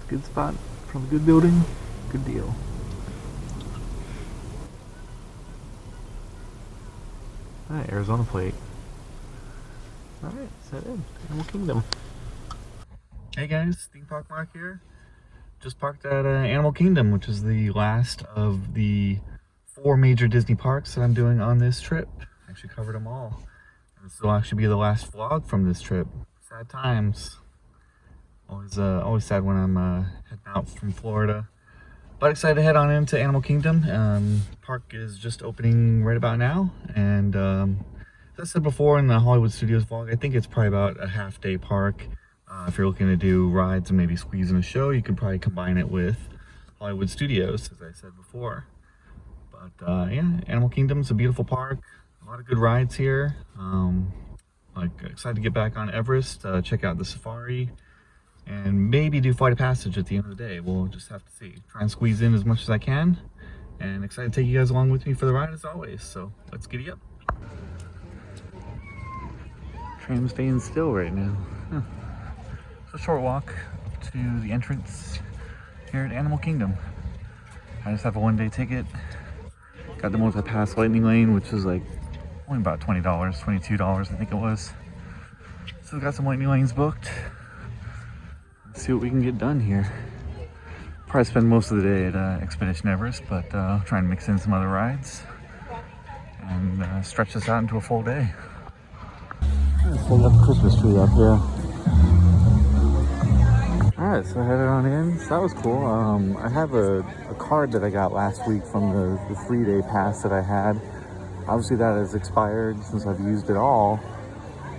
Good spot from a good building, good deal. Alright, Arizona plate. Alright, set in. Animal Kingdom. Hey guys, Theme Park Mark here. Just parked at Animal Kingdom, which is the last of the 4 major Disney parks that I'm doing on this trip. Actually covered them all. And this will actually be the last vlog from this trip. Sad times. Always sad when I'm heading out from Florida. But excited to head on into Animal Kingdom. Park is just opening right about now. And as I said before in the Hollywood Studios vlog, I think it's probably about a half-day park. If you're looking to do rides and maybe squeeze in a show, you could probably combine it with Hollywood Studios, as I said before. But yeah, Animal Kingdom's a beautiful park. A lot of good rides here. Excited to get back on Everest, check out the safari, and maybe do Flight of Passage at the end of the day. We'll just have to see. Try and squeeze in as much as I can. And excited to take you guys along with me for the ride as always. So let's giddy up. Tram's staying still right now. Huh. It's a short walk up to the entrance here at Animal Kingdom. I just have a one-day ticket. Got the multi-pass lightning lane, which is like only about $20, $22 I think it was. So we've got some lightning lanes booked. Let's see what we can get done here. Probably spend most of the day at Expedition Everest, but try and mix in some other rides and stretch this out into a full day. So we got the Christmas tree up here. Alright, so I headed on in. So that was cool. I have a card that I got last week from the 3-day pass that I had. Obviously that has expired since I've used it all.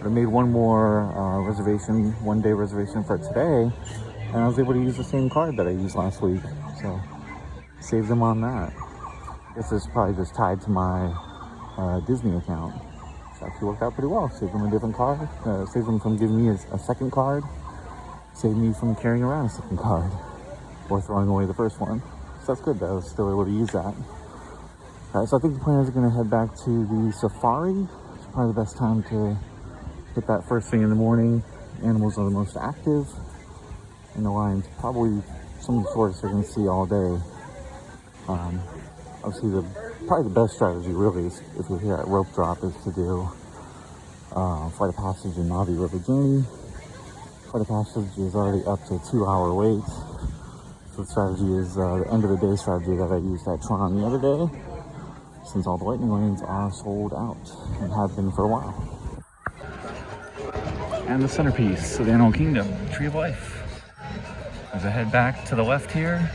I made one more reservation, one-day reservation for today, and I was able to use the same card that I used last week. So saved them on that. I guess it's probably just tied to my Disney account. It's actually worked out pretty well. Saved them a different card. Saved them from giving me a second card. Saved me from carrying around a second card or throwing away the first one. So that's good that I was still able to use that. Alright, so I think the plan is going to head back to the safari. It's probably the best time to hit that first thing in the morning. Animals are the most active, and the lions probably some of the shortest you're going to see all day. Obviously, probably the best strategy really is, if you're here at rope drop, is to do Flight of Passage and Navi River Journey. Flight of Passage is already up to a 2-hour wait. So the strategy is the end of the day strategy that I used at Tron the other day, since all the lightning lanes are sold out and have been for a while. And the centerpiece of the Animal Kingdom, Tree of Life. As I head back to the left here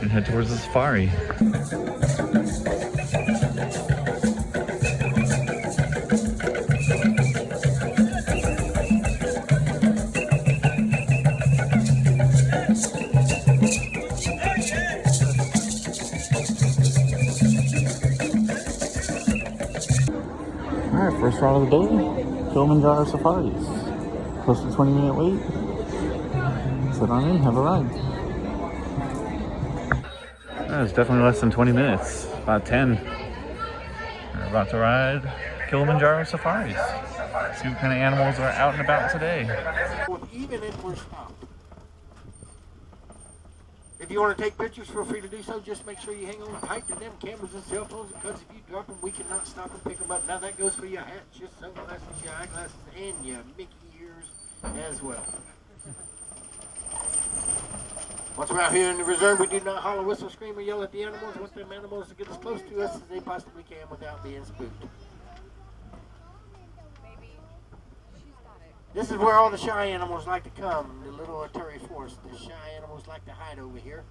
and head towards the safari. Alright, first ride of the day, Kilimanjarosafari. Close to 20-minute wait. Sit on in, have a ride. It's definitely less than 20 minutes, about 10. We're about to ride Kilimanjaro Safaris. See what kind of animals are out and about today. Even if we're stopped. If you want to take pictures, feel free to do so. Just make sure you hang on tight to them cameras and cell phones, because if you drop them, we cannot stop and pick them up. Now that goes for your hats, your sunglasses, your eyeglasses, and your Mickey ears as well. Once we're out here in the reserve, we do not holler, whistle, scream, or yell at the animals. We want them animals to get as close to us as they possibly can without being spooked. This is where all the shy animals like to come, the little Aturi forest. The shy animals like to hide over here.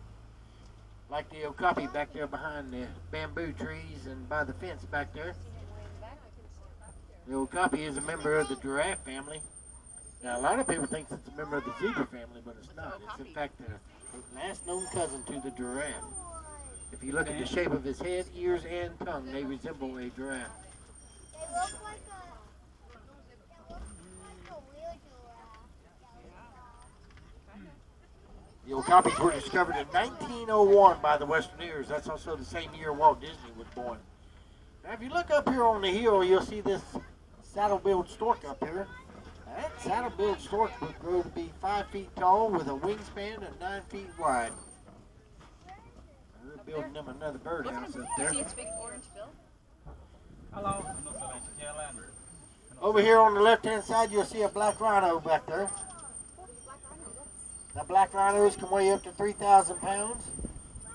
Like the okapi back there behind the bamboo trees and by the fence back there. The okapi is a member of the giraffe family. Now a lot of people think it's a member of the zebra family, but it's not. It's in fact the last known cousin to the giraffe. If you look at the shape of his head, ears, and tongue, they resemble a giraffe. The okapis were discovered in 1901 by the Westerneers. That's also the same year Walt Disney was born. Now, if you look up here on the hill, you'll see this saddle-billed stork up here. That saddle-billed stork would grow to be 5 feet tall with a wingspan of 9 feet wide. They're building them another birdhouse up there. See its big orange bill? Hello. Over here on the left-hand side, you'll see a black rhino back there. Now, black rhinos can weigh up to 3,000 pounds.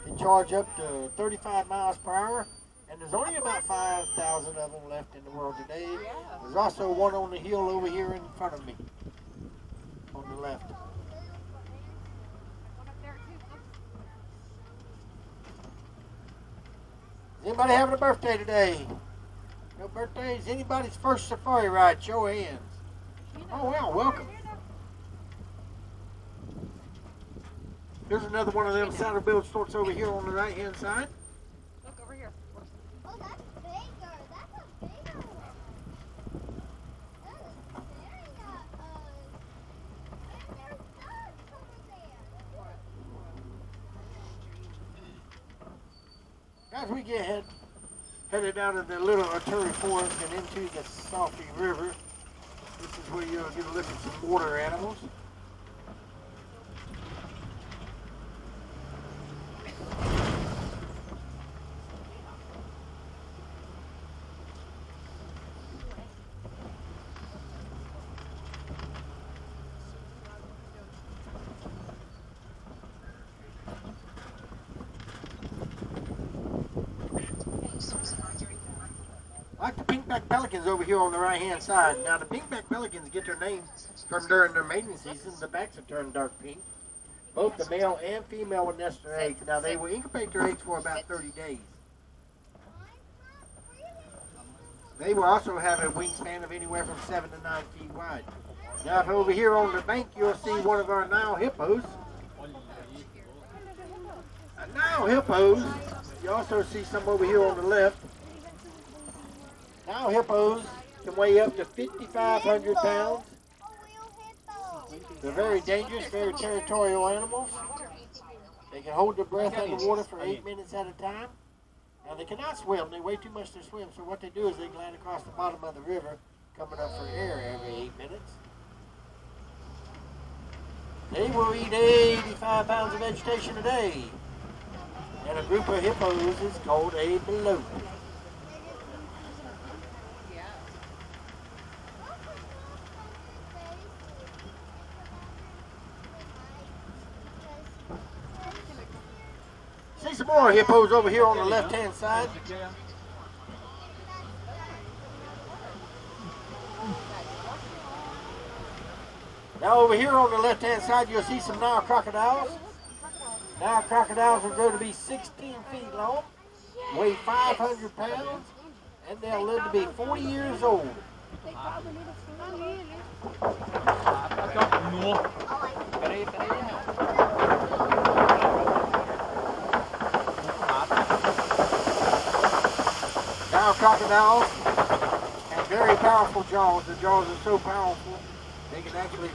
They charge up to 35 miles per hour. And there's only about 5,000 of them left in the world today. There's also one on the hill over here in front of me, on the left. Is anybody having a birthday today? No birthdays? Anybody's first safari ride? Show of hands. Oh, well, welcome. Here's another one of them saddle-billed storks over here on the right-hand side. Look over here. Oh, that's bigger. That's a bigger one. That is very there's ducks over there. As we get headed out of the little Artillery Forest and into the Salty River, this is where you'll get a look at some water animals. Like the pink-backed pelicans over here on the right-hand side. Now, the pink-backed pelicans get their name from during their mating season. The backs have turned dark pink. Both the male and female will nest their eggs. Now, they will incubate their eggs for about 30 days. They will also have a wingspan of anywhere from 7 to 9 feet wide. Now, if over here on the bank, you'll see one of our Nile hippos. Nile hippos. You also see some over here on the left. Nile hippos can weigh up to 5,500 pounds. They're very dangerous, very territorial animals. They can hold their breath underwater for 8 minutes at a time. Now, they cannot swim. They weigh too much to swim, so what they do is they glide across the bottom of the river, coming up for air every 8 minutes. They will eat 85 pounds of vegetation a day. And a group of hippos is called a bloat. See some more hippos over here on the left-hand side. Now over here on the left-hand side, you'll see some Nile crocodiles. Nile crocodiles will grow to be 16 feet long, weigh 500 pounds, and they'll live to be 40 years old. Nile crocodiles have very powerful jaws. The jaws are so powerful, they can actually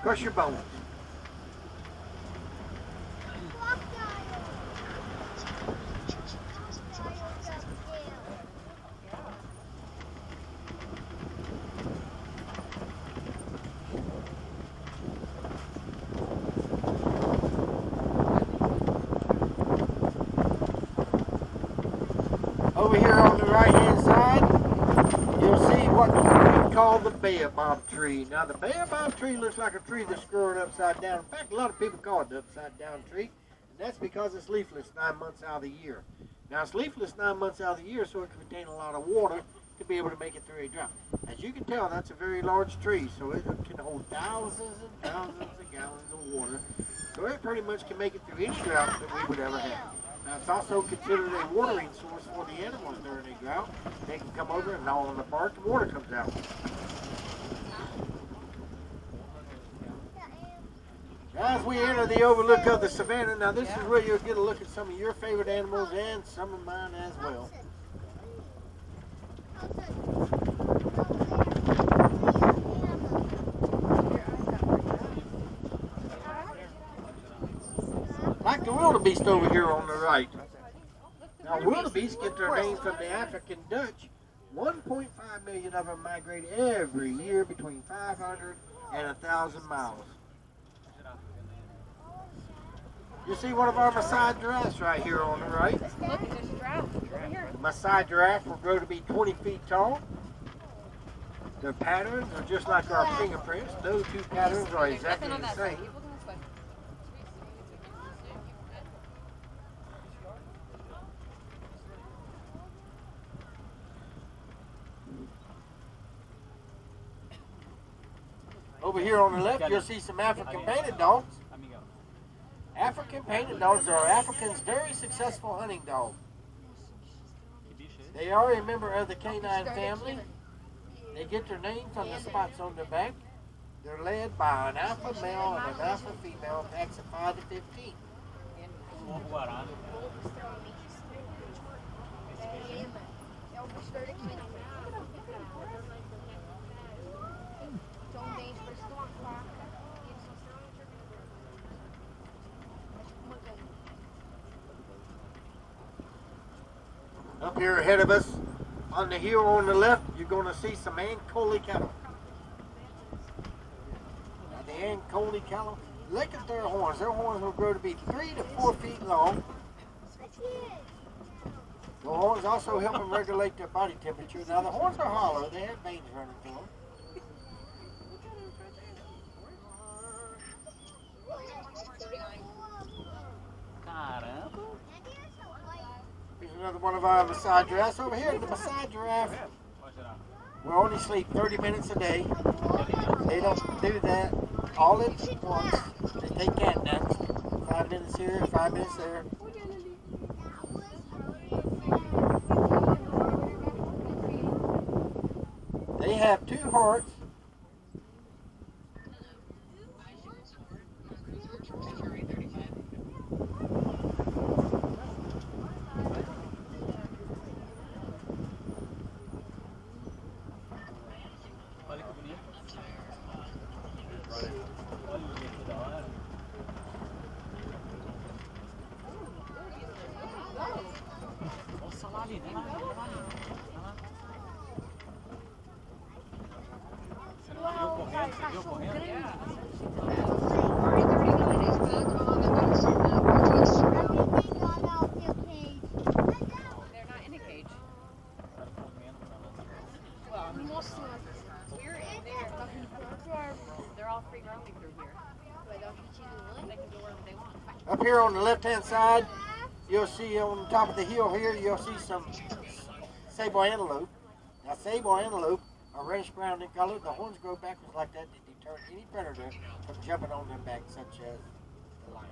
crush your bones. Over here on the right-hand side, you'll see what we call the baobab tree. Now, the baobab tree looks like a tree that's growing upside down. In fact, a lot of people call it the upside-down tree, and that's because it's leafless 9 months out of the year. Now, it's leafless 9 months out of the year, so it can retain a lot of water to be able to make it through a drought. As you can tell, that's a very large tree, so it can hold thousands and thousands of gallons of water. So it pretty much can make it through any drought that we would ever have. Now, it's also considered a watering source for the animals during a drought. They can come over and gnaw on the bark, and water comes out. As we enter the overlook of the savannah, now this is where you'll get a look at some of your favorite animals and some of mine as well. Like the wildebeest over here on the right. Now, wildebeest get their name from the African Dutch, 1.5 million of them migrate every year between 500 and 1,000 miles. You see one of our Maasai giraffes right here on the right. Look, there's a giraffe over here. The Maasai giraffe will grow to be 20 feet tall. Their patterns are just like our fingerprints. Those two patterns are exactly Nothing on the that side. same. Keep looking this way. Over here on the left, you'll see some African painted dogs. African painted dogs are Africa's very successful hunting dog. They are a member of the canine family. They get their name from the spots on their back. They're led by an alpha male and an alpha female, packs of 5 to 15. Up here ahead of us, on the hill on the left, you're going to see some Ankole cattle. Now the Ankole cattle, look at their horns. Their horns will grow to be 3 to 4 feet long. The horns also help them regulate their body temperature. Now the horns are hollow. They have veins running through them. Here's another one of our Maasai giraffes. Over here, the Maasai giraffe will only sleep 30 minutes a day. They don't do that all at once. They take cat naps. 5 minutes here, 5 minutes there. They have 2 hearts. Up here on the left-hand side, you'll see on top of the hill here, you'll see some sable antelope. Now, sable antelope are reddish brown in color. The horns grow backwards like that to deter any predator from jumping on their back, such as the lion.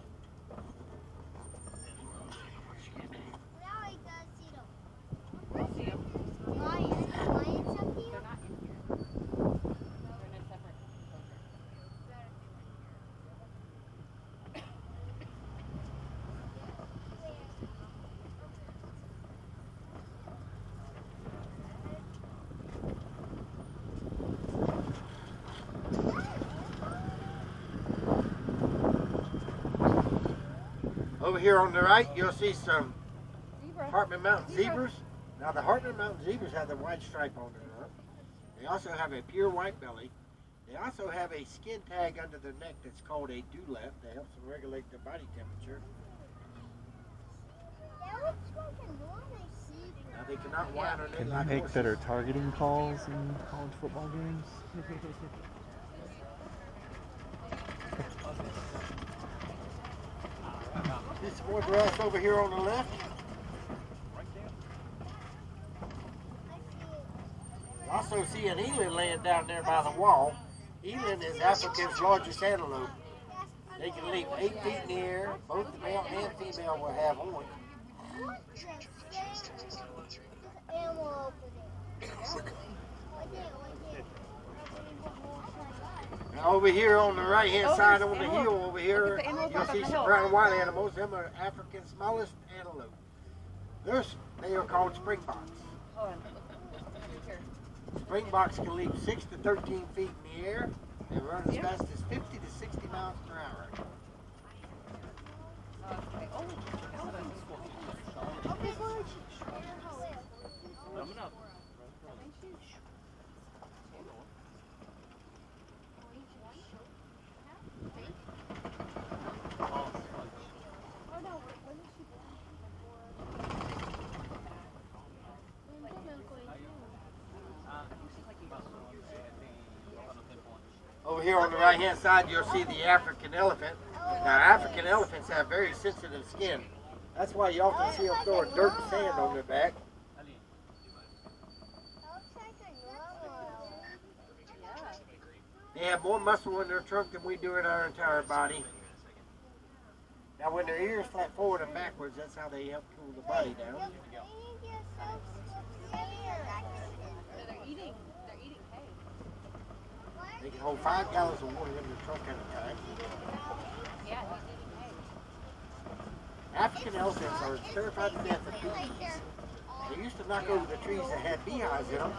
Over here on the right, you'll see some Hartman Mountain zebras. Now the Hartman Mountain zebras have the white stripe on their arm. They also have a pure white belly. They also have a skin tag under their neck that's called a dewlap that helps them regulate their body temperature. Now they cannot whine or Can neigh like they make horses. better targeting calls in college football games? This more grass over here on the left. You also see an eland laying down there by the wall. Eland is Africa's largest antelope. They can leap 8 feet in the air. Both the male and female will have horns. Now over here on the right hand side on the hill over here, you'll see some brown and white animals. Them are Africa's smallest antelope. They are called springboks. Springboks can leap 6 to 13 feet in the air. They run as fast as 50 to 60 miles per hour. Over here on the right hand side, you'll see the African elephant. Now, African elephants have very sensitive skin. That's why you often see them throwing dirt and sand on their back. They have more muscle in their trunk than we do in our entire body. Now, when their ears flap forward and backwards, that's how they help cool the body down. They're eating hay. They can hold 5 gallons of water in their trunk at a time. Yeah, he's eating hay. African elephants are terrified to death of bees. They used to knock over the trees that had beehives in them,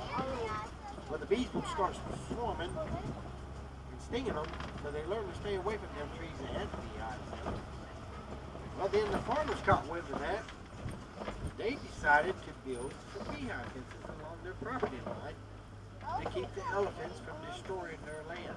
but the bees would start swarming and stinging them, so they learned to stay away from them trees that had the beehives in them. Well, then the farmers caught wind of that. They decided to build some beehive fences along their property line to keep the elephants from destroying their land.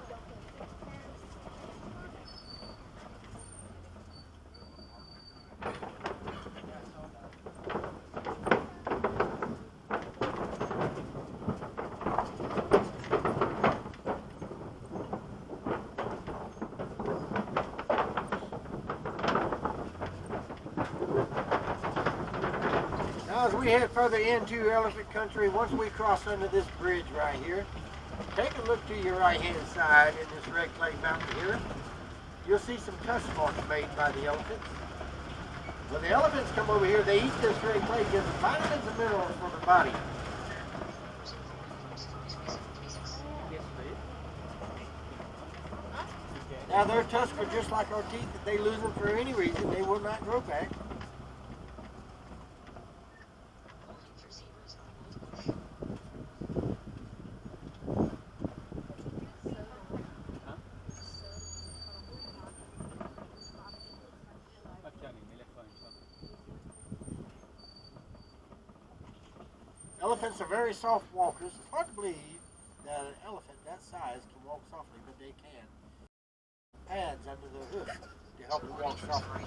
Now, as we head further into elephant country, once we cross under this bridge right here, take a look to your right-hand side in this red clay mountain here. You'll see some tusk marks made by the elephants. When the elephants come over here, they eat this red clay, gives them vitamins and minerals for their body. Now, their tusks are just like our teeth. If they lose them for any reason, they will not grow back. Elephants are very soft walkers. It's hard to believe that an elephant that size can walk softly, but they can. Pads under their hooves to help them walk softly.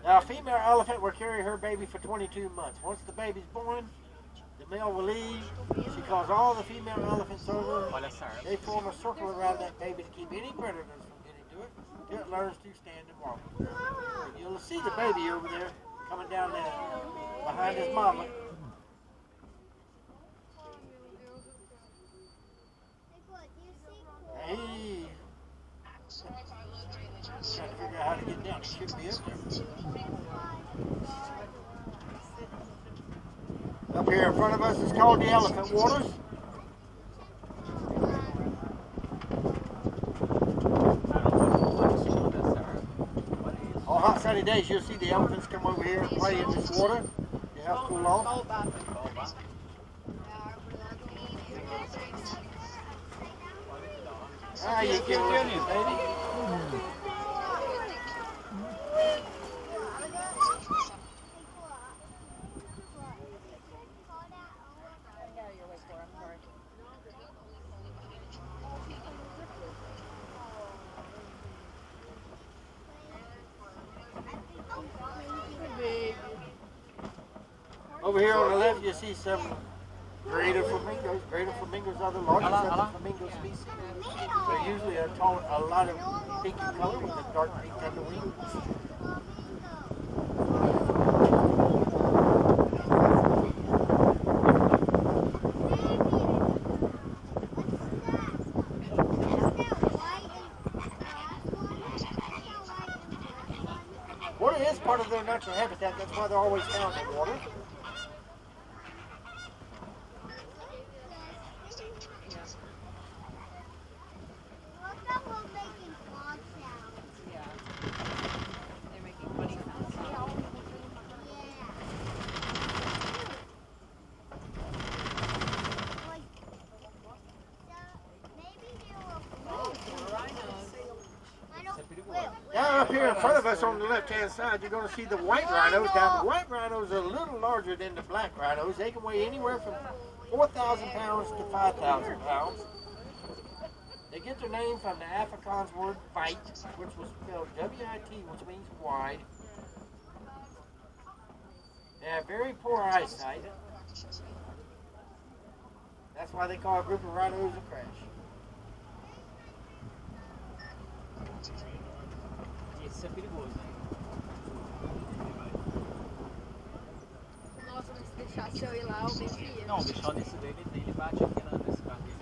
Now, a female elephant will carry her baby for 22 months. Once the baby's born, the male will leave. She calls all the female elephants over. They form a circle around that baby to keep any predators from getting to it till it learns to stand and walk. And you'll see the baby over there coming down there behind his mama. Hey. Trying to figure out how to get down. It should be up there. Up here in front of us is called the Elephant Waters. On hot sunny days, you'll see the elephants come over here and play in this water to help cool off. How you doing, baby? Over here on the left, you see some greater flamingos. Greater flamingos are the largest of the flamingo species. They're usually a lot of pinky color with a dark pink underwing. Water is part of their natural habitat. That's why they're always found in water. Yeah, Up here in front of us on the left-hand side, you're going to see the white rhinos. Now, the white rhinos are a little larger than the black rhinos. They can weigh anywhere from 4,000 pounds to 5,000 pounds. They get their name from the Afrikaans word "veit," which was spelled W-I-T, which means wide. They have very poor eyesight. That's why they call a group of rhinos a crash. Isso é perigoso, hein? Nossa, mas se deixasse eu ir lá, o bicho ia. Não, deixar nesse dele, ele bate aqui nesse carro dele.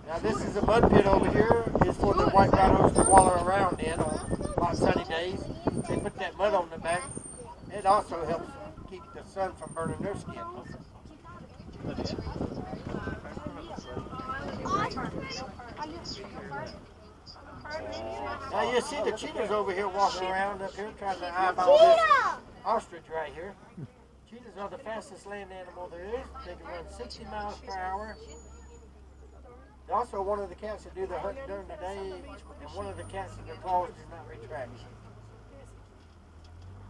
Now this is a mud pit over here. It's for the white rhinos to waller around in on hot sunny days. They put that mud on the back. It also helps keep the sun from burning their skin. Now you see the cheetahs over here walking around up here trying to eyeball this ostrich right here. Cheetahs are the fastest land animal there is. They can run 60 miles per hour. They're also one of the cats that do the hunting during the day, and one of the cats that their claws do not retract.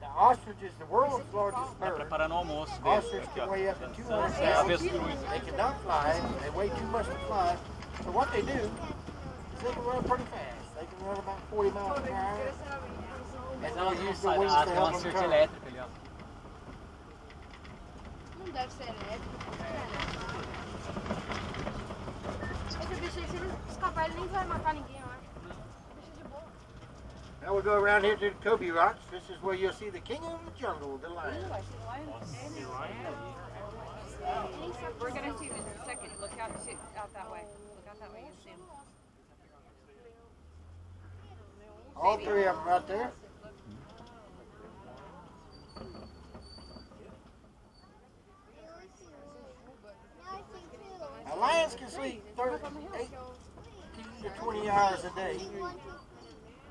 The ostrich is the world's largest bird. Preparando o almoço. Ostrich can weigh up to 200 pounds. They cannot fly. They weigh too much to fly. So what they do is they can run pretty fast. They can run about 40 miles per hour. And they'll use the wings to help them turn. elétrica ali, ó. Não deve ser elétrico. Esse bicho aí, se ele escapar, ele nem vai matar ninguém, eu acho. Bicho de boa. Now we'll go around here to the Kobe Rocks. This is where you'll see the king of the jungle, the lion. We're gonna see him in a second. Look out that way. Look out that way. You'll see him. All three of them right there. Now lions can sleep 18 to 20 hours a day.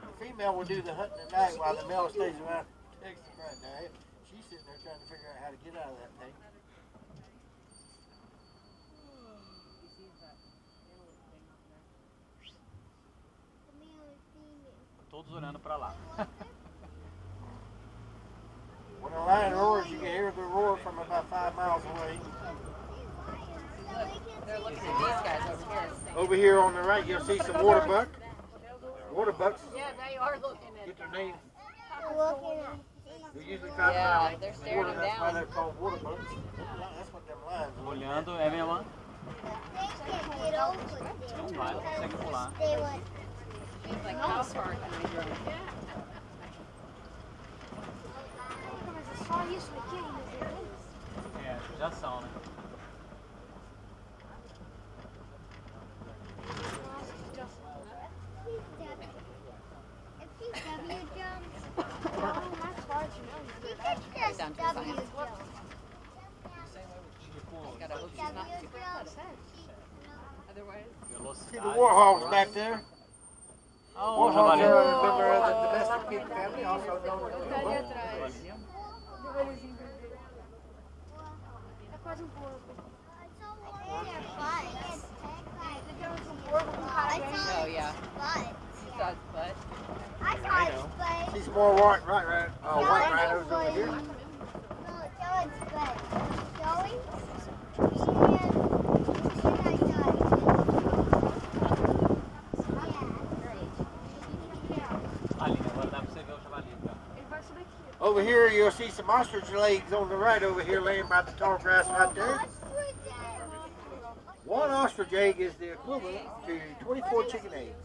The female will do the hunting at night while the male stays around and takes the right now. She's sitting there trying to figure out how to get out of that thing. Todos olhando pra lá. When a lion roars, you can hear the roar from about 5 miles away. They're looking at these guys over here. Over here on the right, you'll see some water buck. Water bucks Yeah, they are looking at get their name. They usually try Yeah, to they're staring water. them That's why down. they're called water bucks. That's what them lions are looking at. Olhando, é minha mãe? Não vai, não consegue pular. It's like how far can we go? Mas é só isso aqui ainda. É, já são, né? Down to the science. Gotta hope she's not super upset. Otherwise, See the warhogs back there? Oh, Warhogs javali. are a member of the domesticated family, also known as tá ali poodle. atrás. É quase um porco. Oh yeah. You saw his butt. I know. See some more white rhinos over here. Ali, agora dá pra você ver o javali. Tá? Over here, you'll see some ostrich legs on the right over here laying by the tall grass right there. One ostrich egg is the equivalent to 24 chicken eggs.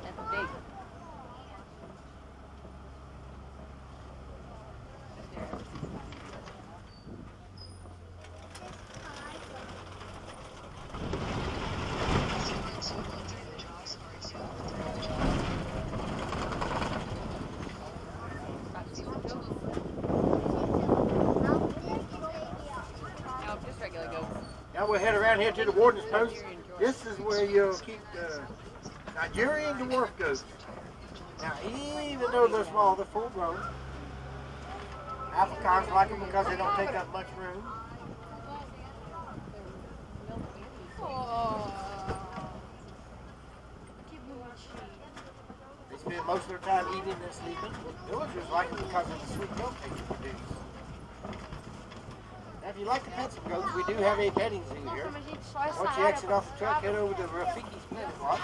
That's big. No, just regular goats. Now we'll head around here to the warden's post. This is where you'll keep the Nigerian dwarf goats. Now, even though they're small, they're full grown. Afrikaans like them because they don't take up much room. most of their time eating and sleeping. Villagers like them because of the sweet milk they can produce. Now, if you like to pet some goats, we do have a petting zoo here. Once you exit off the truck, head over to Rafiki's Planet Watch.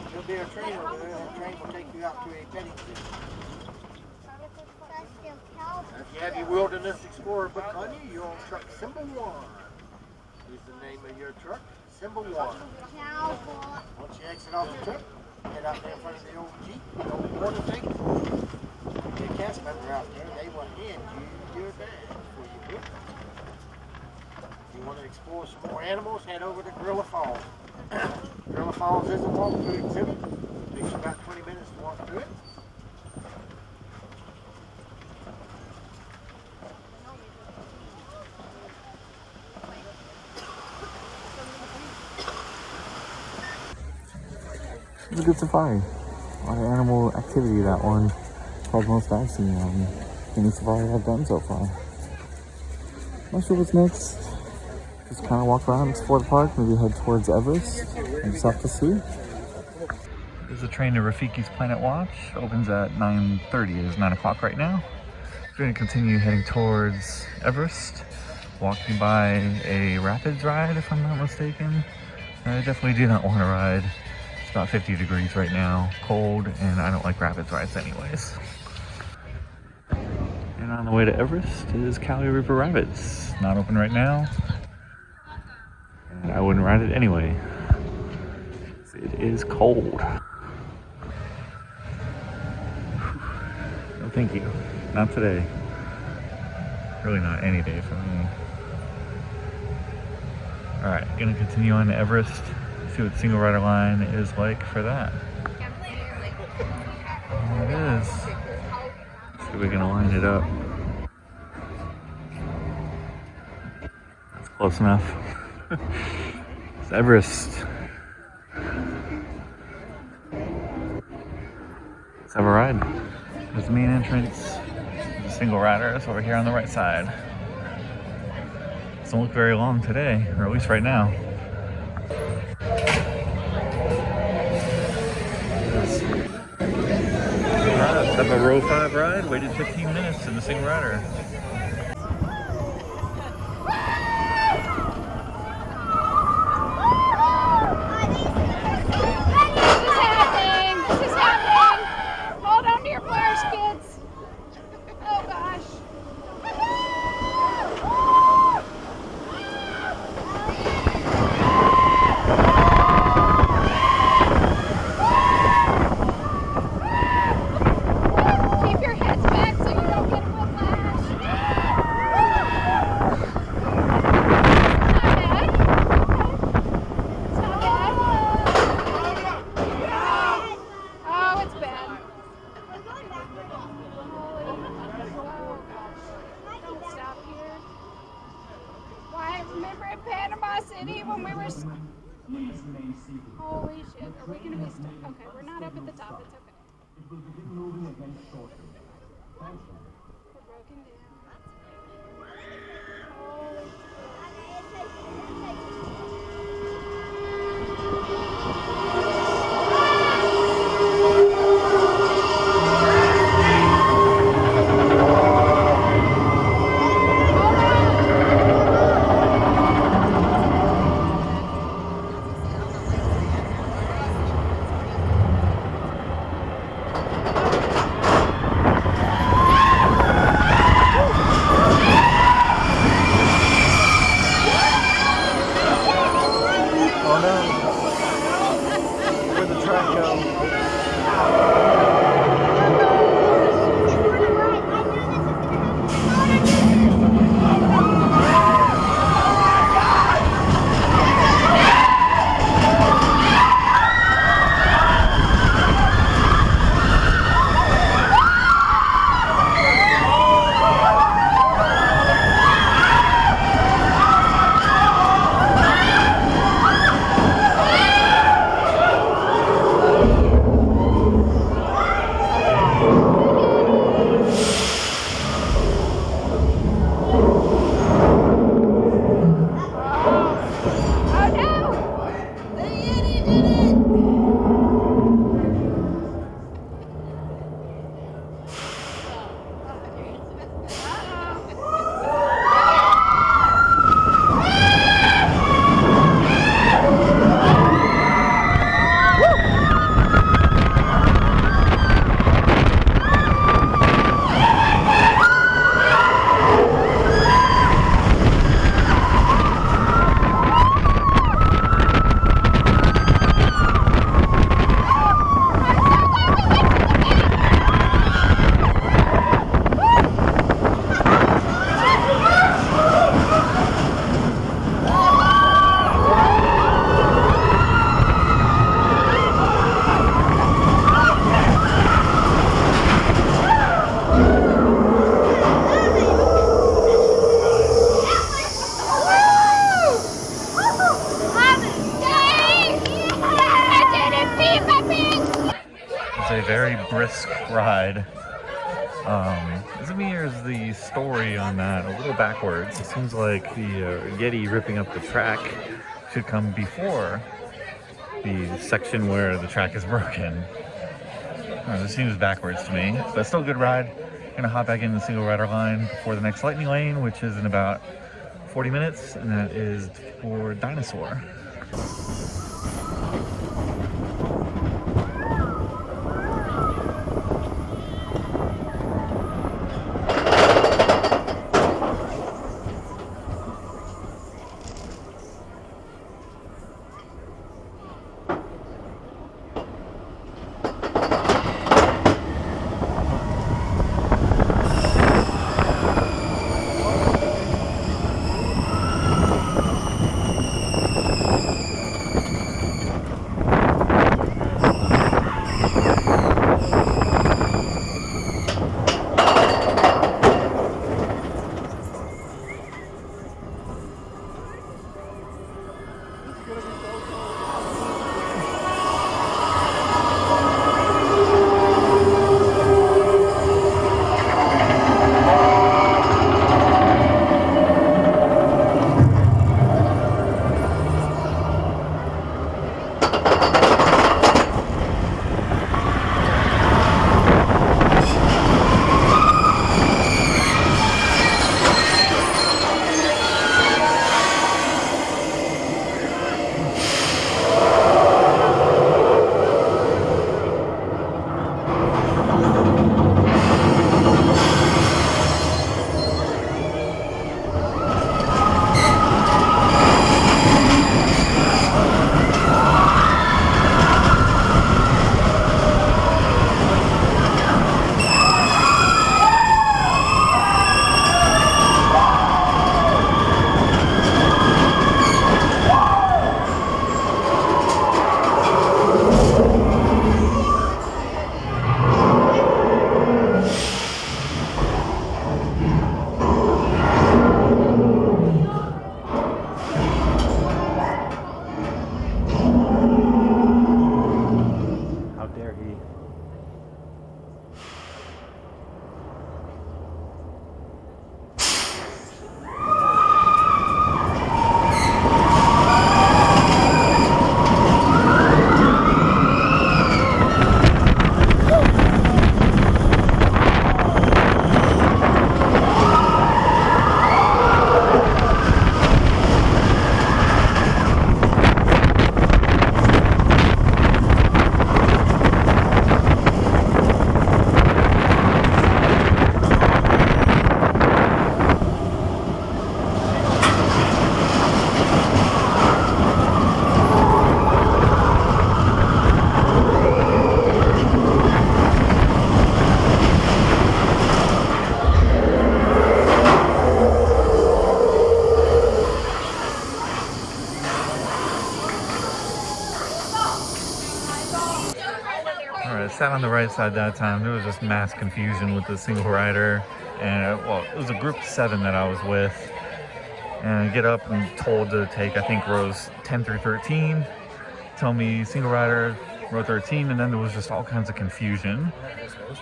There'll be a train over there. That train will take you out to a petting zoo. Now, if you have your Wilderness Explorer book on you, you're on truck symbol 1. Here's the name of your truck, symbol 1. Once you exit off the truck, head out there in front of the old Jeep, the old water tank. The cast member out there, they will hand you your bag before you book. If you want to explore some more animals, head over to Gorilla Falls. Gorilla Falls is a walkthrough exhibit. It takes you about 20 minutes to walk through it. It was a good safari. A lot of animal activity, that one. Probably the most I've seen on any safari I've done so far. Not sure what's next. Just kind of walk around, explore the park, maybe head towards Everest and stuff to see. There's a train to Rafiki's Planet Watch. Opens at 9:30. It is 9 o'clock right now. We're going to continue heading towards Everest, walking by a rapids ride if I'm not mistaken. I definitely do not want to ride. It's about 50 degrees right now, cold, and I don't like rapids rides anyways. And on the way to Everest is Kali River Rapids. Not open right now. And I wouldn't ride it anyway. It is cold. No thank you. Not today. Really not any day for me. Alright, gonna continue on to Everest. See what single rider line is like for that. There it is. See if we can line it up. That's close enough. It's Everest. Let's have a ride. There's the main entrance. The single riders over here on the right side. Doesn't look very long today, or at least right now. Let's have a row 5 ride. Waited 15 minutes in the single rider. Holy shit, are we gonna be stuck? Okay, we're not up at the top, it's okay. We're broken down. Holy very brisk ride. Is it me or is the story on that a little backwards? It seems like the Yeti ripping up the track should come before the section where the track is broken. This seems backwards to me, but still a good ride. Gonna hop back in the single rider line before the next lightning lane, which is in about 40 minutes, and that is for Dinosaur. Sat on the right side that time. There was just mass confusion with the single rider, and well, it was a group of 7 that I was with, and I get up and told to take, I think, rows 10 through 13. Tell me single rider, row 13, and then there was just all kinds of confusion,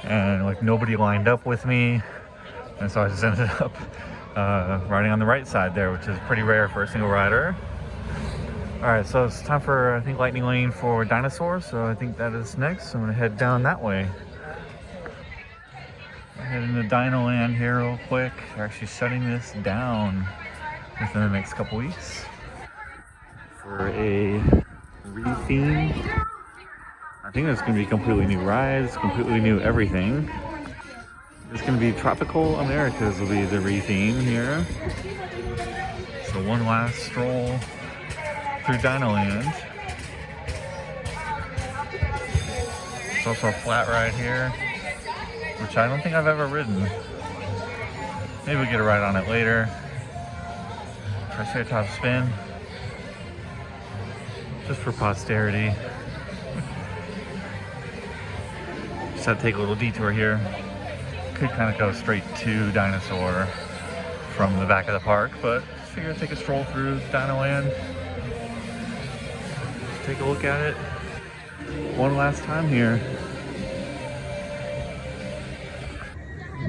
and like nobody lined up with me, and so I just ended up riding on the right side there, which is pretty rare for a single rider. Alright, so it's time for, I think, lightning lane for Dinosaur, so I think that is next. So I'm going to head down that way. Head into DinoLand here real quick. They're actually shutting this down within the next couple weeks for a re-theme. I think it's going to be completely new rides, completely new everything. It's going to be Tropical Americas will be the re-theme here. So one last stroll through DinoLand. There's also a flat ride here, which I don't think I've ever ridden. Maybe we'll get a ride on it later. Triceratops spin. Just for posterity. Just had to take a little detour here. Could kind of go straight to Dinosaur from the back of the park, but just figured I'd take a stroll through DinoLand. Take a look at it one last time here.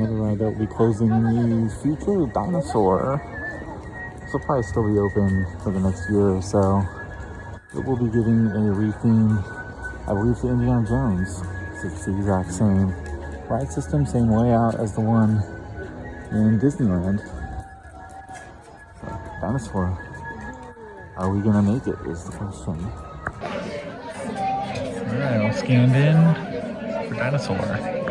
Another ride that will be closing the future dinosaur. This will probably still be open for the next year or so. It will be giving a retheme, I believe, to Indiana Jones. It's the exact same ride system, same layout as the one in Disneyland. So, dinosaur. Are we gonna make it is the question. Alright, all scanned in for dinosaur.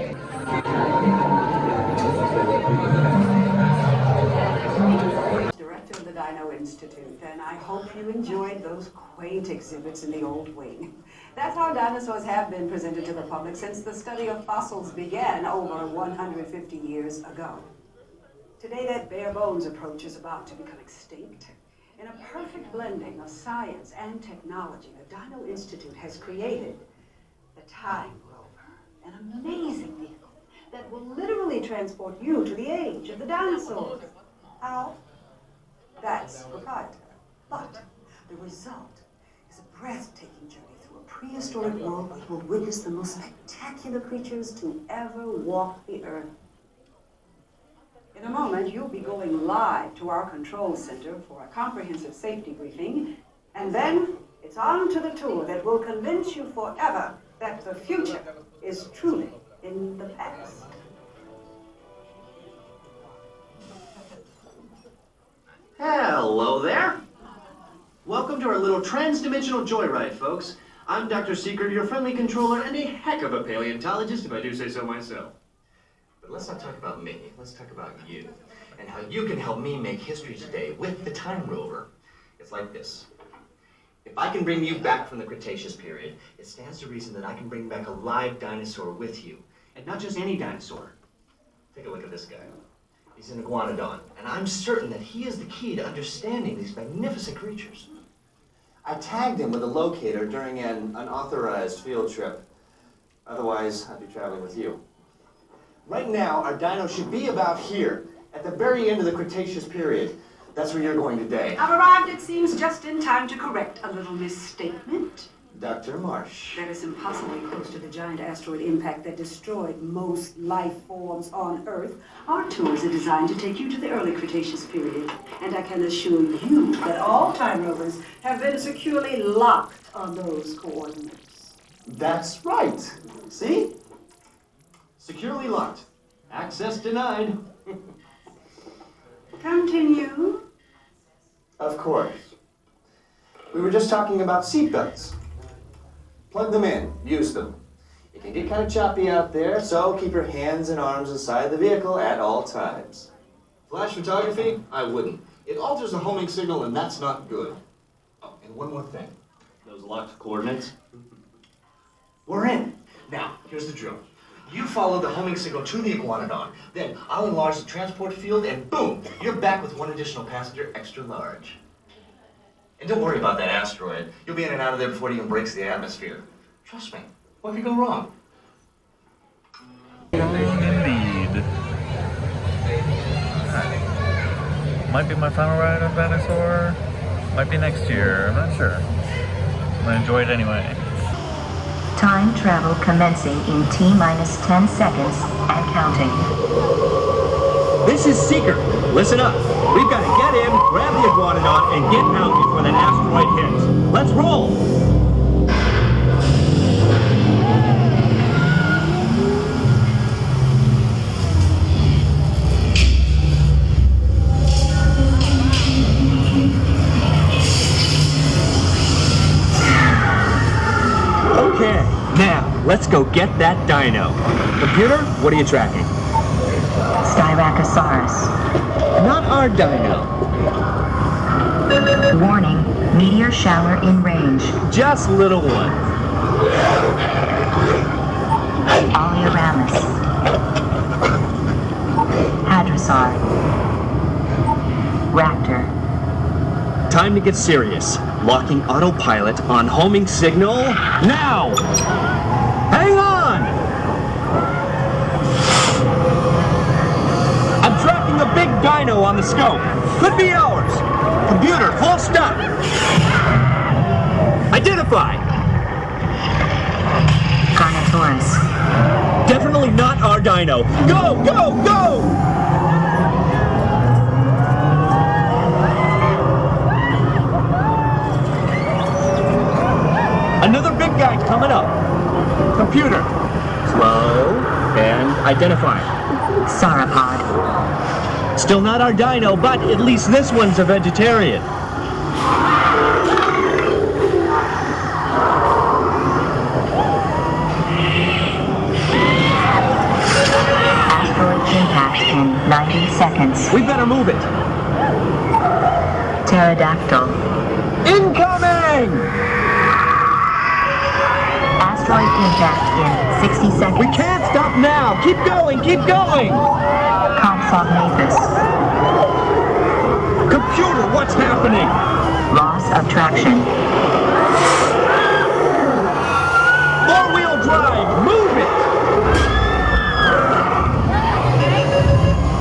Director of the Dino Institute, and I hope you enjoyed those quaint exhibits in the old wing. That's how dinosaurs have been presented to the public since the study of fossils began over 150 years ago. Today, that bare bones approach is about to become extinct. In a perfect blending of science and technology, the Dino Institute has created the Time Rover, an amazing vehicle that will literally transport you to the age of the dinosaurs. How? That's proprietary. But the result is a breathtaking journey through a prehistoric world where you will witness the most spectacular creatures to ever walk the earth. In a moment, you'll be going live to our control center for a comprehensive safety briefing, and then it's on to the tour that will convince you forever that the future is truly in the past. Hello there. Welcome to our little trans-dimensional joyride, folks. I'm Dr. Secret, your friendly controller, and a heck of a paleontologist, if I do say so myself. But let's not talk about me, let's talk about you, and how you can help me make history today with the Time Rover. It's like this. If I can bring you back from the Cretaceous period, it stands to reason that I can bring back a live dinosaur with you. And not just any dinosaur. Take a look at this guy. He's an iguanodon, and I'm certain that he is the key to understanding these magnificent creatures. I tagged him with a locator during an unauthorized field trip. Otherwise, I'd be traveling with you. Right now, our dino should be about here, at the very end of the Cretaceous period. That's where you're going today. I've arrived, it seems, just in time to correct a little misstatement. Dr. Marsh. That is impossibly close to the giant asteroid impact that destroyed most life forms on Earth. Our tours are designed to take you to the early Cretaceous period, and I can assure you that all time rovers have been securely locked on those coordinates. That's right. See? Securely locked. Access denied. Continue. Of course. We were just talking about seatbelts. Plug them in. Use them. It can get kind of choppy out there, so keep your hands and arms inside the vehicle at all times. Flash photography? I wouldn't. It alters the homing signal, and that's not good. Oh, and one more thing. Those locked coordinates? We're in. Now, here's the drill. You follow the homing signal to the iguanodon, then I'll enlarge the transport field, and boom, you're back with one additional passenger extra large. And don't worry about that asteroid. You'll be in and out of there before it even breaks the atmosphere. Trust me, what could go wrong? Wrong indeed. Might be my final ride on dinosaur. Might be next year, I'm not sure. I'm gonna enjoy it anyway. Time travel commencing in T-minus 10 seconds and counting. This is Seeker. Listen up. We've got to get in, grab the iguanodon, and get out before that asteroid hits. Let's roll! Okay, now let's go get that dino. Computer, what are you tracking? Styracosaurus. Not our dino. Warning, meteor shower in range. Just little one. Oleoramus. Hadrosaur. Raptor. Time to get serious. Locking autopilot on homing signal now! Hang on! I'm tracking a big dino on the scope. Could be ours. Computer, full stop. Identify. Carnotaurus. Definitely not our dino. Go, go, go! Another big guy coming up. Computer. Slow and identify. Sauropod. Still not our dino, but at least this one's a vegetarian. Asteroid impact in 90 seconds. We better move it. Pterodactyl. Incoming! Asteroid impact in 60 seconds. We can't stop now. Keep going, keep going. Compsognathus. Computer, what's happening? Loss of traction. Four-wheel drive, move it!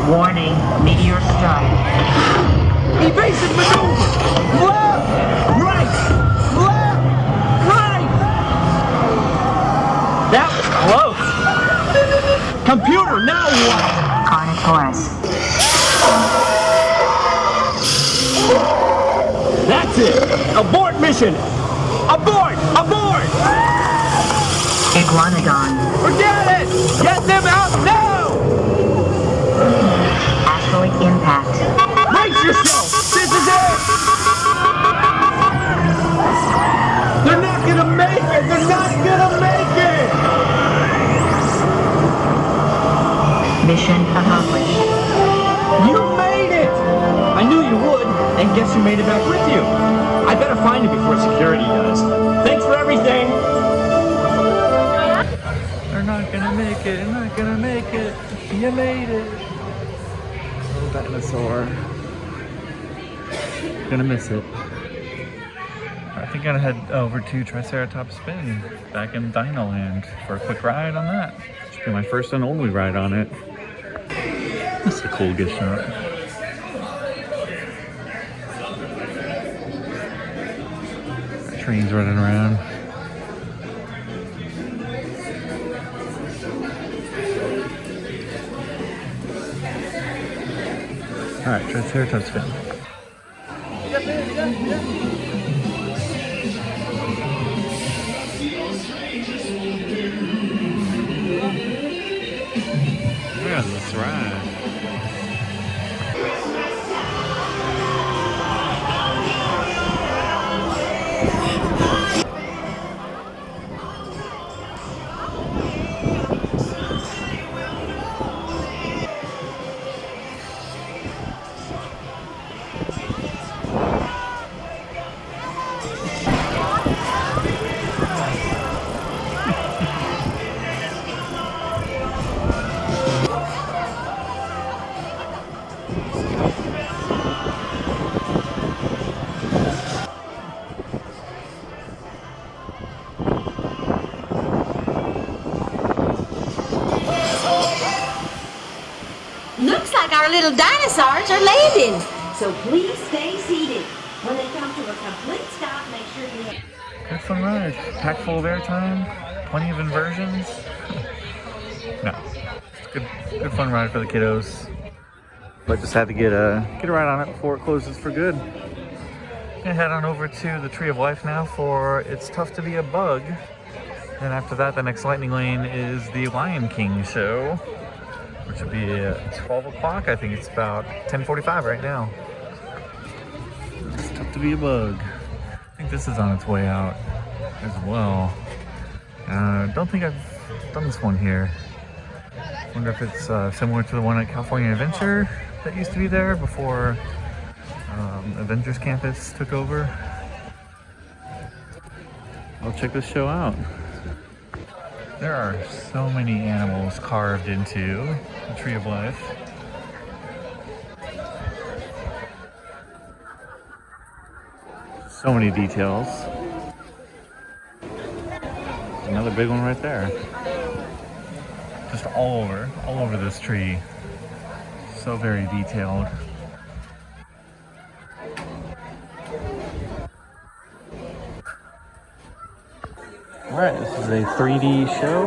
Warning, meteor strike. Evasive maneuver! Left! Right! Left! Right! That was close! Computer, now what? Carnotaurus. That's it! Abort mission! Abort! Abort! Iguanodon. Forget it! Get them out now! Asteroid impact. Brace yourself! This is it! They're not gonna make it! They're not gonna make it! Mission accomplished. You made it! I knew you would, and guess who made it back with you? I better find it before security does. Thanks for everything! They're not gonna make it, they're not gonna make it. You made it. Little dinosaur. Gonna miss it. I think I'm gonna head over to Triceratops Spin back in DinoLand for a quick ride on that. Should be my first and only ride on it. That's a cool gift shop. Trains running around. Alright, Triceratops Spin. Yeah, let's ride. Looks like our little dinosaurs are landing. So please stay seated. When they come to a complete stop, make sure you... Good fun ride. Packed full of airtime. Plenty of inversions. No. It's good fun ride for the kiddos. But just had to get a ride on it before it closes for good. Gonna head on over to the Tree of Life now for It's Tough to Be a Bug. And after that, the next lightning lane is the Lionking show, which will be at 12 o'clock. I think it's about 10:45 right now. It's tough to be a bug. I think this is on its way out as well. Don't think I've done this one here. Wonder if it's similar to the one at California Adventure that used to be there before Avengers Campus took over. I'll check this show out. There are so many animals carved into the Tree of Life. So many details. Another big one right there. Just all over this tree. So very detailed. Alright, this is a 3D show,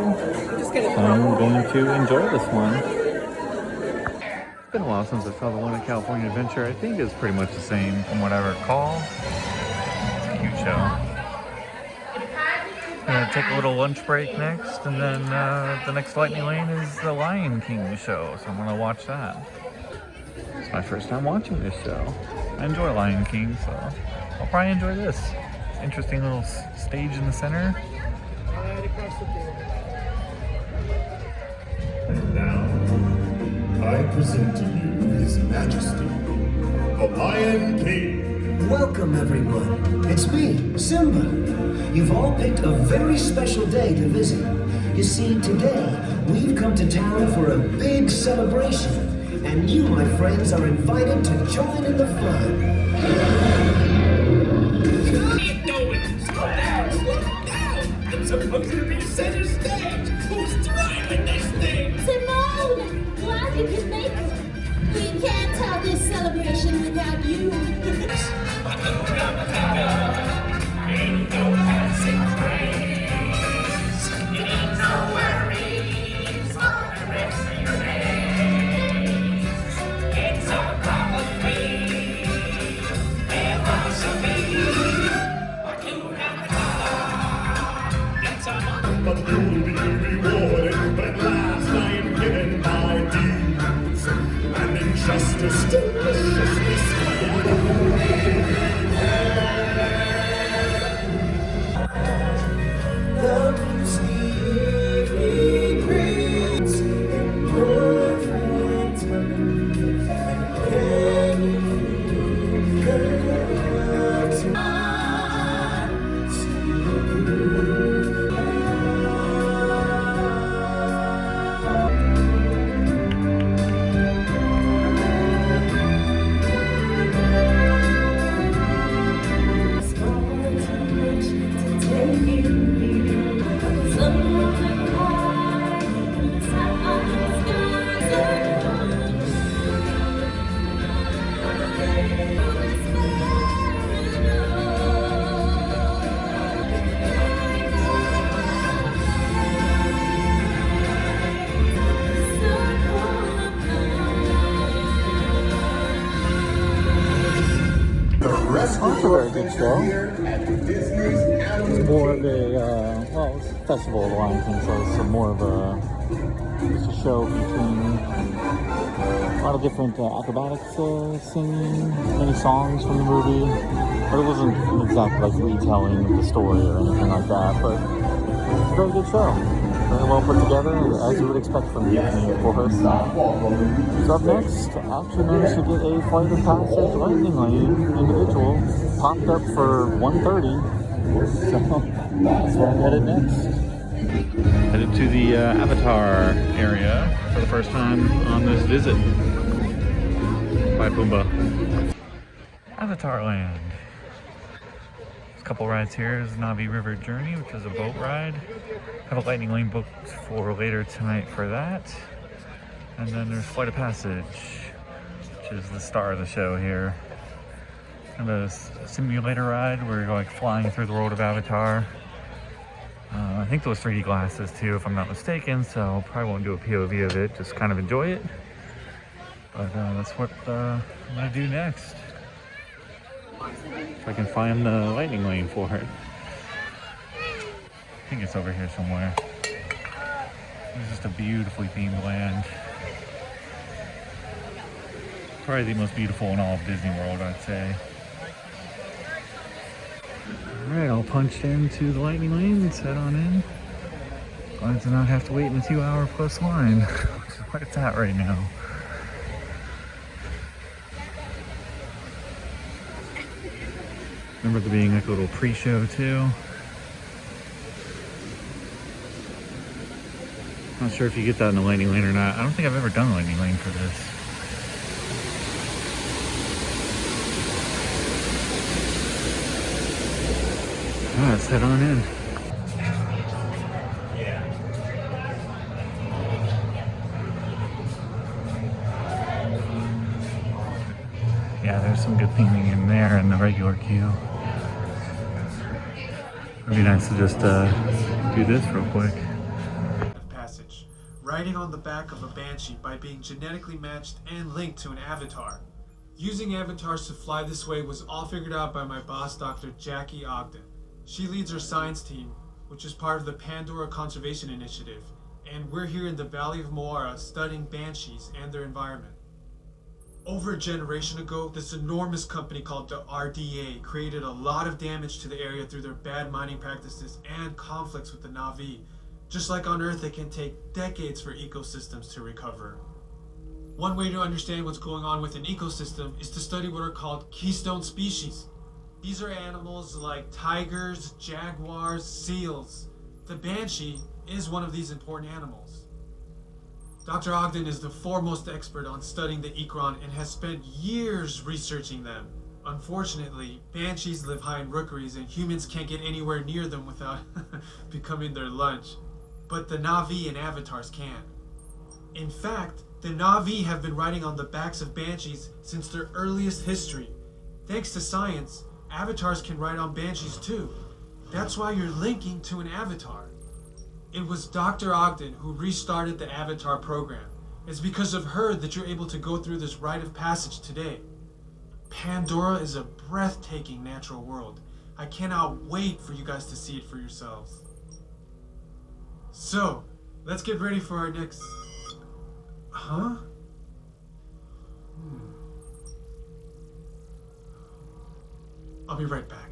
so I'm going to enjoy this one. It's been a while since I saw the one at California Adventure. I think it's pretty much the same from what I recall. It's a cute show. Gonna take a little lunch break next, and then the next Lightning Lane is the Lionking show, so I'm gonna watch that. It's my first time watching this show. I enjoy Lion King, so I'll probably enjoy this. Interesting little stage in the center. And now, I present to you His Majesty, the Lion King. Welcome, everyone. It's me, Simba. You've all picked a very special day to visit. You see, today, we've come to town for a big celebration. And you, my friends, are invited to join in the fun. What are you doing? Slow down, slow down! I'm supposed to be center stage! Who's driving this thing? Simone, glad you could make it. We can't have this celebration without you. Ain't no passing trains, ain't no worries for the rest of your days. It's a probably philosophy, but you have a that's a but you'll be rewarded when at last I am given my dues, and injustice deliciously squared. That's a very good show. It's more of a, well, it's a festival of the Lion King, so it's more of just a show between a lot of different acrobatics, singing, many songs from the movie, but it wasn't an exact like retelling of the story or anything like that, but it's a very good show. Very well put together, as you would expect from Disney, of course. So up next, I actually managed to get a Flight of Passage Lightning Lane individual popped up for 130. So that's where I'm headed next. Headed to the Avatar area for the first time on this visit. Bye, Pumbaa. Avatar Land. A couple rides here is Navi River Journey, which is a boat ride. Have a Lightning Lane booked for later tonight for that. And then there's Flight of Passage, which is the star of the show here. Kind of a simulator ride where you're like flying through the world of Avatar. I think those 3D glasses too, if I'm not mistaken, so probably won't do a POV of it, just kind of enjoy it. But that's what I'm gonna do next. If I can find the Lightning Lane for it. I think it's over here somewhere. It's just a beautifully themed land. Probably the most beautiful in all of Disney World, I'd say. Alright, I'll punch into the Lightning Lane and head on in. Glad to not have to wait in a 2-hour plus line, which is where it's at right now. Remember there being like a little pre-show too. Not sure if you get that in the Lightning Lane or not. I don't think I've ever done a Lightning Lane for this. Alright, let's head on in. Yeah, there's some good theming in there in the regular queue. It'd be nice to just do this real quick. Passage, riding on the back of a banshee by being genetically matched and linked to an avatar. Using avatars to fly this way was all figured out by my boss, Dr. Jackie Ogden. She leads our science team, which is part of the Pandora Conservation Initiative, and we're here in the Valley of Moara studying banshees and their environment. Over a generation ago, this enormous company called the RDA created a lot of damage to the area through their bad mining practices and conflicts with the Na'vi. Just like on Earth, it can take decades for ecosystems to recover. One way to understand what's going on with an ecosystem is to study what are called keystone species. These are animals like tigers, jaguars, seals. The banshee is one of these important animals. Dr. Ogden is the foremost expert on studying the ikran and has spent years researching them. Unfortunately, banshees live high in rookeries and humans can't get anywhere near them without becoming their lunch. But the Na'vi and avatars can. In fact, the Na'vi have been riding on the backs of banshees since their earliest history. Thanks to science, avatars can ride on banshees too. That's why you're linking to an avatar. It was Dr. Ogden who restarted the Avatar program. It's because of her that you're able to go through this rite of passage today. Pandora is a breathtaking natural world. I cannot wait for you guys to see it for yourselves. So, let's get ready for our next... Huh? I'll be right back.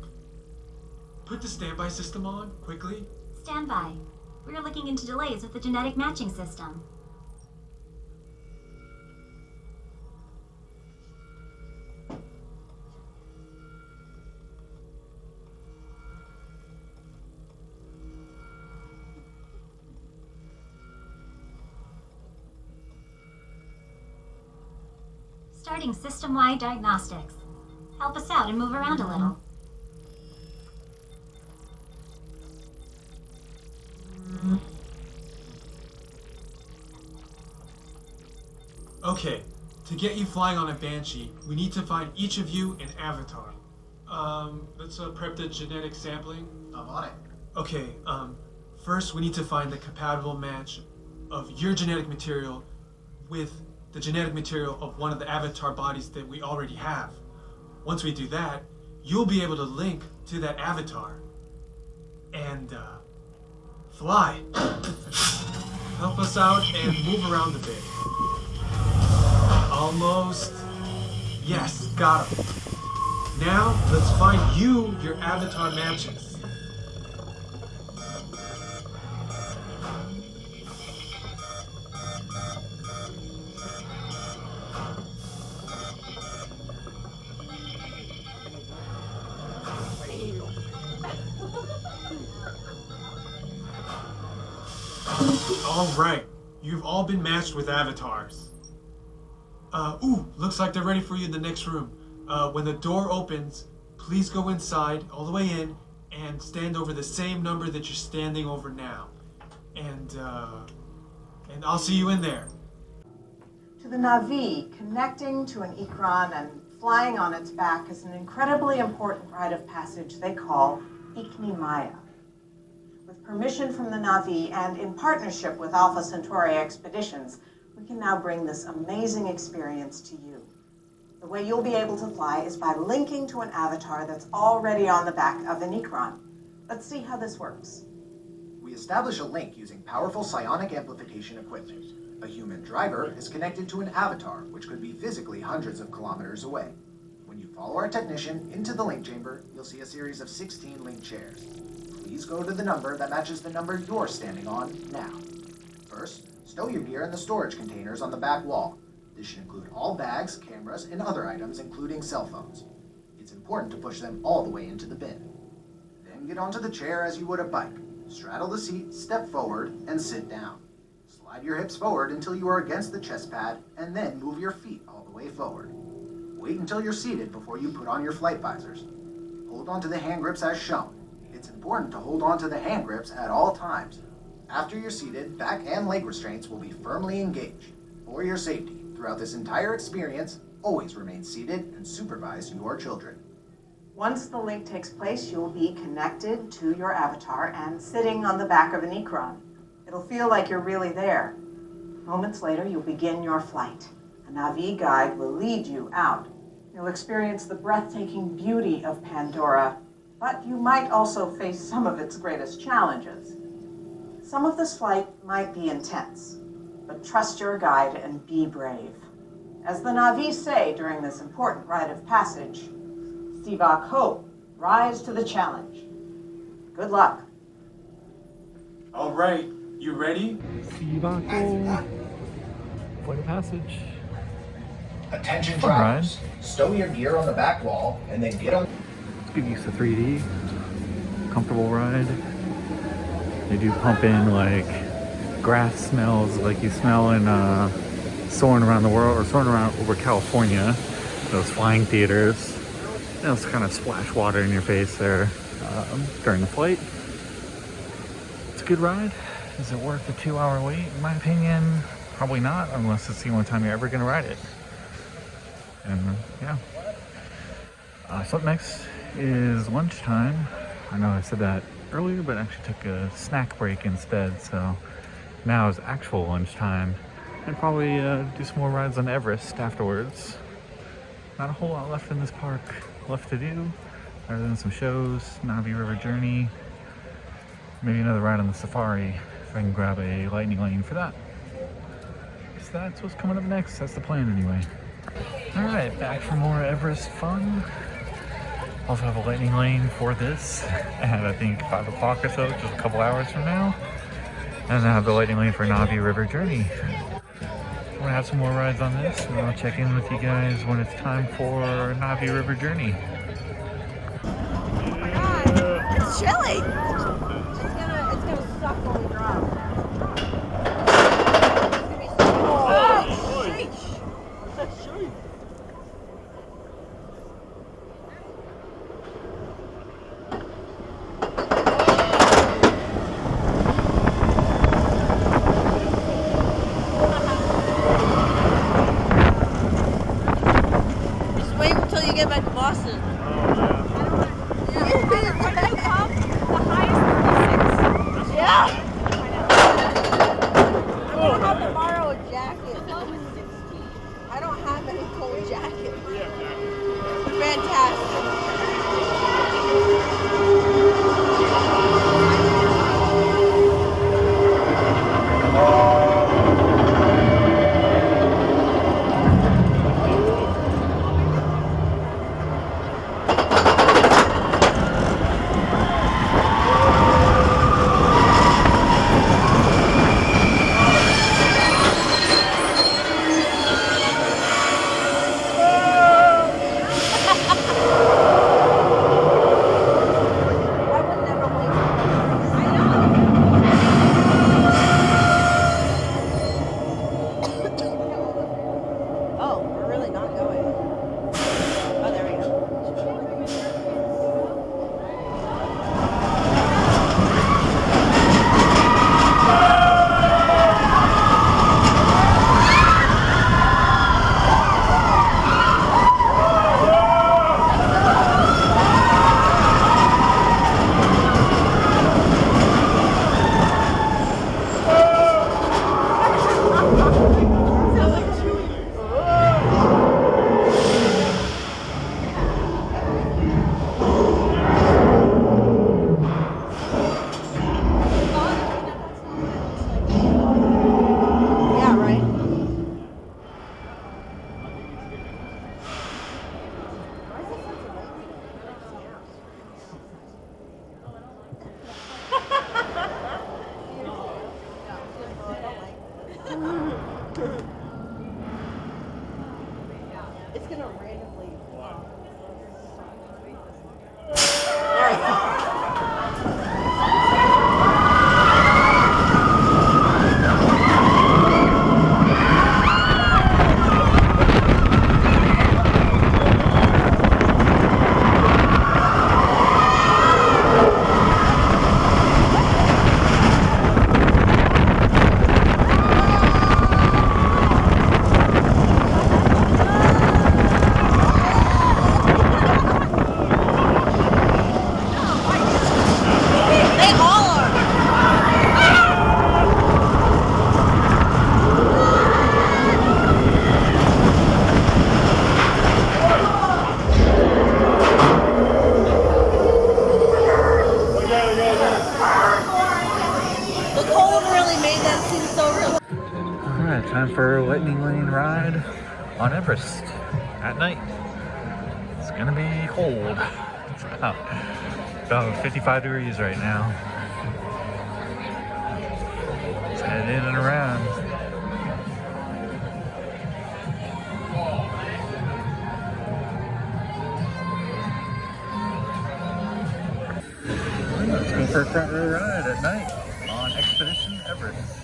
Put the standby system on, quickly. Standby. We're looking into delays with the genetic matching system. Starting system-wide diagnostics. Help us out and move around a little. Okay, to get you flying on a banshee, we need to find each of you an avatar. Let's prep the genetic sampling. I'm on it. Okay, first we need to find the compatible match of your genetic material with the genetic material of one of the avatar bodies that we already have. Once we do that, you'll be able to link to that avatar and fly. Help us out and move around a bit. Almost. Yes, got him. Now, let's find you your avatar matches. Alright, you've all been matched with avatars. Looks like they're ready for you in the next room. When the door opens, please go inside, all the way in, and stand over the same number that you're standing over now. And I'll see you in there. To the Na'vi, connecting to an ikran and flying on its back is an incredibly important rite of passage they call Ikni-Maya. With permission from the Na'vi and in partnership with Alpha Centauri Expeditions, we can now bring this amazing experience to you. The way you'll be able to fly is by linking to an avatar that's already on the back of an ikran. Let's see how this works. We establish a link using powerful psionic amplification equipment. A human driver is connected to an avatar, which could be physically hundreds of kilometers away. When you follow our technician into the link chamber, you'll see a series of 16 link chairs. Please go to the number that matches the number you're standing on now. First, stow your gear in the storage containers on the back wall. This should include all bags, cameras, and other items, including cell phones. It's important to push them all the way into the bin. Then get onto the chair as you would a bike. Straddle the seat, step forward, and sit down. Slide your hips forward until you are against the chest pad, and then move your feet all the way forward. Wait until you're seated before you put on your flight visors. Hold onto the hand grips as shown. It's important to hold onto the hand grips at all times. After you're seated, back and leg restraints will be firmly engaged. For your safety, throughout this entire experience, always remain seated and supervise your children. Once the link takes place, you'll be connected to your avatar and sitting on the back of an Ikran. It'll feel like you're really there. Moments later, you'll begin your flight. A Navi guide will lead you out. You'll experience the breathtaking beauty of Pandora, but you might also face some of its greatest challenges. Some of this flight might be intense, but trust your guide and be brave. As the Navi say during this important rite of passage, Sivak Ho, rise to the challenge. Good luck. All right, you ready? Sivak Ho. Flight of passage. Attention Fun drivers, stow your gear on the back wall and then get on. Let's get used to 3D. Comfortable ride. They do pump in like grass smells like you smell in soaring around the world or soaring around over California. Those flying theaters. Those kind of splash water in your face there during the flight. It's a good ride. Is it worth the 2-hour wait? In my opinion, probably not, unless it's the only time you're ever going to ride it. And yeah. So up next is lunchtime. I know I said that earlier, but I actually took a snack break instead. So now is actual lunchtime. And probably do some more rides on Everest afterwards. Not a whole lot left in this park left to do, other than some shows, Navi River Journey, maybe another ride on the safari if I can grab a lightning lane for that. So that's what's coming up next. That's the plan anyway. All right, back for more Everest fun. Also have a lightning lane for this at I think 5 o'clock or so, just a couple hours from now. And I have the lightning lane for Navi River Journey. I'm gonna have some more rides on this, and I'll check in with you guys when it's time for Navi River Journey. Oh my god, it's chilly. It's gonna suck when we drop. It's gonna be so cold. Oh, sheesh. What's that sheesh? Wait until you get back to Boston. What do you call the highest The cold really made that seem so real. Alright, time for a lightning lane ride on Everest at night. It's gonna be cold. It's about 55 degrees right now. Let's head in and around. Let's go for a front row ride at night on Expedition Everest.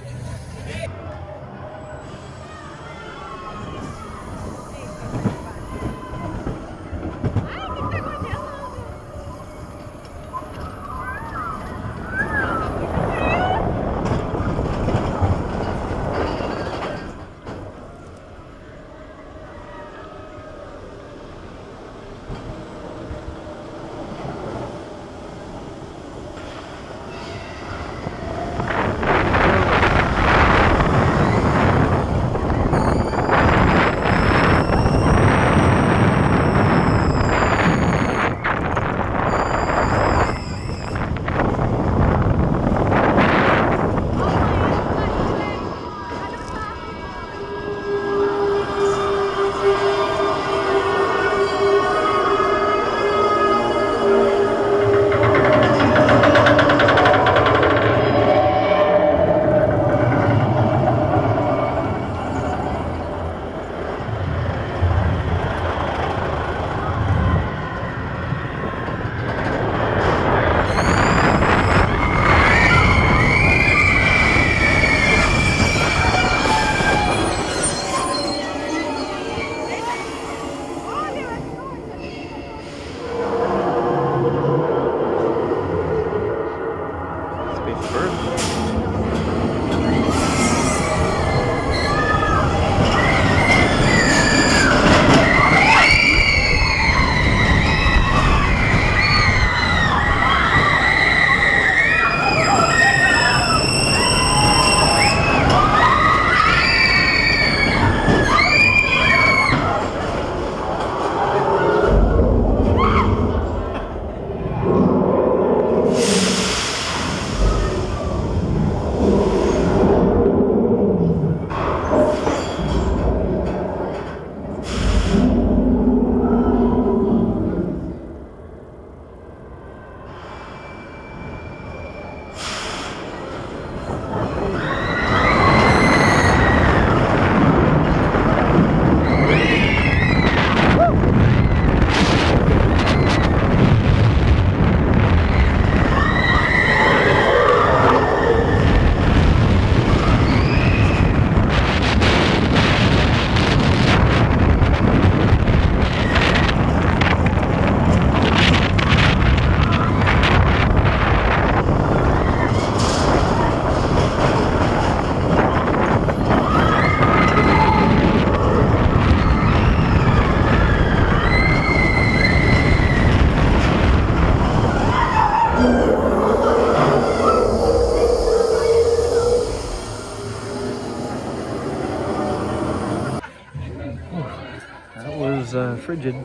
Frigid.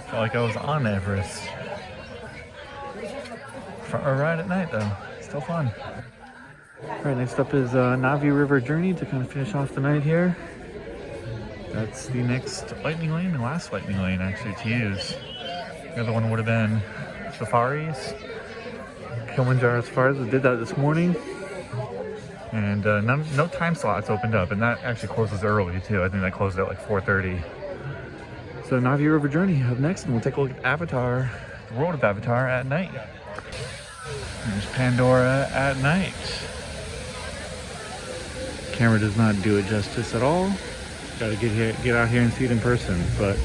Felt like I was on Everest. Front row ride at night though, still fun. Alright, next up is Navi River Journey to kind of finish off the night here. That's the next lightning lane and last lightning lane actually to use. The other one would have been safaris, kilimanjarosafari. I did that this morning. And no time slots opened up, and that actually closes early too. I think that closed at like 4:30. So Navi River Journey up next, and we'll take a look at Avatar, the world of Avatar at night. There's Pandora at night. Camera does not do it justice at all. Got to get out here and see it in person. But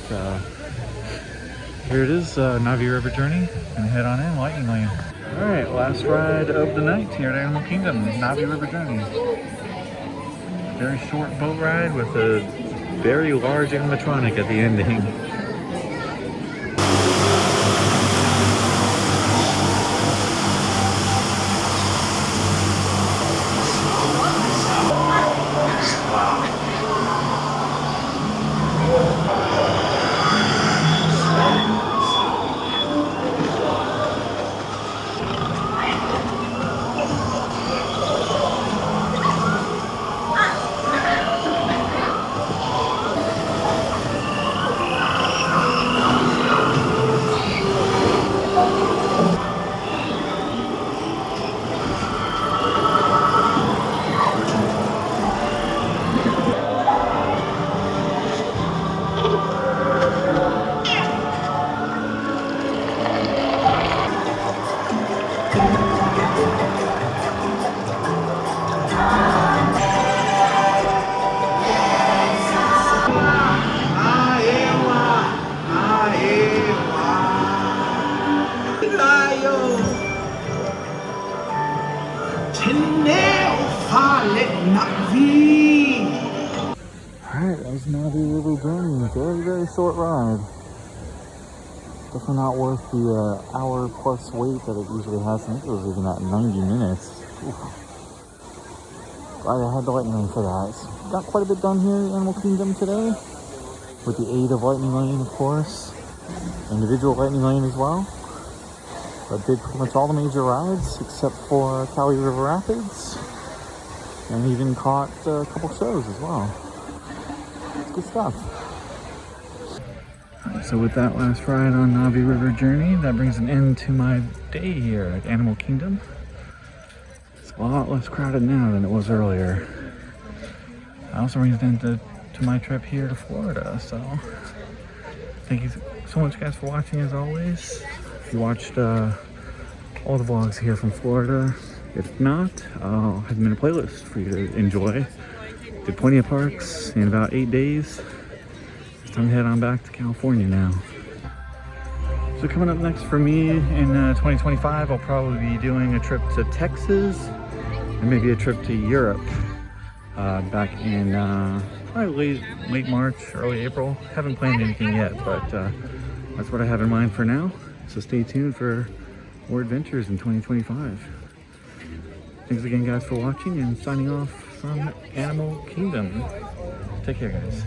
here it is, Navi River Journey. Gonna head on in, lightning lane. All right, last ride of the night here at Animal Kingdom, Navi River Journey. Very short boat ride with a very large animatronic at the ending. Alright, that was Navi River Journey. Very, very short ride. Definitely not worth the hour plus wait that it usually has. I think it was even at 90 minutes. Oof. Glad I had the lightning lane for that. Got quite a bit done here in Animal Kingdom today. With the aid of lightning lane, of course. Individual lightning lane as well. I did pretty much all the major rides except for Cali River Rapids. And even caught a couple shows as well. It's good stuff. So with that last ride on Navi River Journey, that brings an end to my day here at Animal Kingdom. It's a lot less crowded now than it was earlier. I also brings an end to my trip here to Florida. So thank you so much guys for watching as always. If you watched all the vlogs here from Florida, if not, I'll have them in a playlist for you to enjoy. Did plenty of parks in about 8 days. It's time to head on back to California now. So coming up next for me in 2025, I'll probably be doing a trip to Texas and maybe a trip to Europe back in probably late March, early April. Haven't planned anything yet, but that's what I have in mind for now. So stay tuned for more adventures in 2025. Thanks again guys for watching and signing off from Animal Kingdom. Take care guys.